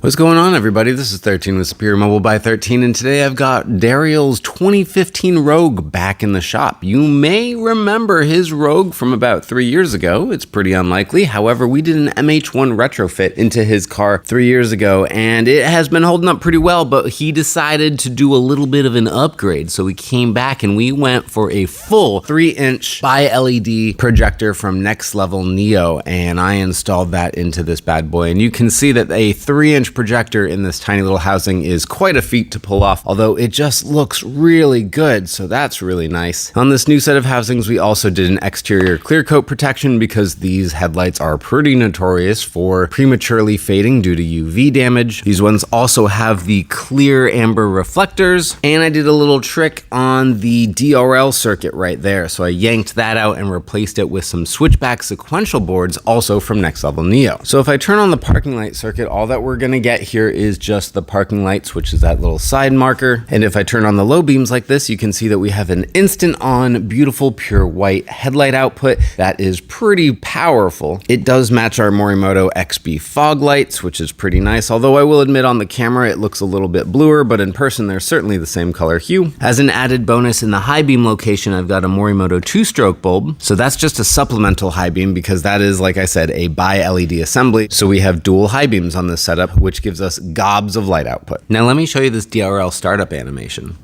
What's going on, everybody? This is 13 with Superior Mobile by 13, and today I've got DRL's 2015 Rogue back in the shop. You may remember his Rogue from about 3 years ago. It's pretty unlikely. However, we did an MH1 retrofit into his car 3 years ago, and it has been holding up pretty well, but he decided to do a little bit of an upgrade. So we came back and we went for a full 3-inch bi-LED projector from Next Level Neo, and I installed that into this bad boy. And you can see that a 3-inch projector in this tiny little housing is quite a feat to pull off, although it just looks really good, so that's really nice. On this new set of housings, we also did an exterior clear coat protection because these headlights are pretty notorious for prematurely fading due to UV damage. These ones also have the clear amber reflectors, and I did a little trick on the DRL circuit right there, so I yanked that out and replaced it with some Switchback sequential boards, also from Next Level Neo. So if I turn on the parking light circuit, all that we're gonna get here is just the parking lights, which is that little side marker. And if I turn on the low beams like this, you can see that we have an instant on, beautiful, pure white headlight output that is pretty powerful. It does match our Morimoto XB fog lights, which is pretty nice. Although I will admit on the camera, it looks a little bit bluer, but in person, they're certainly the same color hue. As an added bonus, in the high beam location, I've got a Morimoto 2-stroke bulb. So that's just a supplemental high beam because that is, like I said, a bi-LED assembly. So we have dual high beams on this setup, which gives us gobs of light output. Now let me show you this DRL startup animation.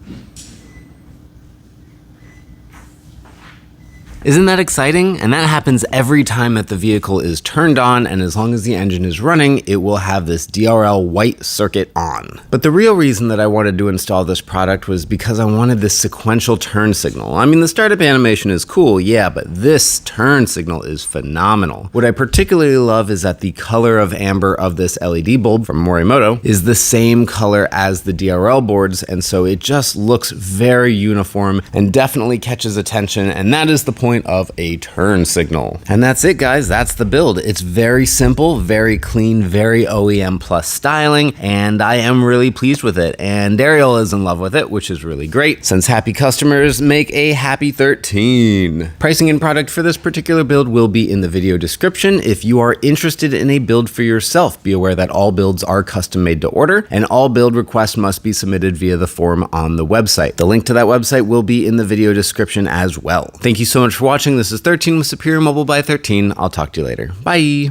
Isn't that exciting? And that happens every time that the vehicle is turned on, and as long as the engine is running, it will have this DRL white circuit on. But the real reason that I wanted to install this product was because I wanted this sequential turn signal. I mean, the startup animation is cool, yeah, but this turn signal is phenomenal. What I particularly love is that the color of amber of this LED bulb from Morimoto is the same color as the DRL boards, and so it just looks very uniform and definitely catches attention, and that is the point of a turn signal. And that's it, guys. That's the build. It's very simple, very clean, very OEM plus styling, and I am really pleased with it. And DRL is in love with it, which is really great, since happy customers make a happy 13. Pricing and product for this particular build will be in the video description. If you are interested in a build for yourself, be aware that all builds are custom made to order, and all build requests must be submitted via the form on the website. The link to that website will be in the video description as well. Thank you so much for watching. This is 13 with Superior Mobile by 13. I'll talk to you later. Bye.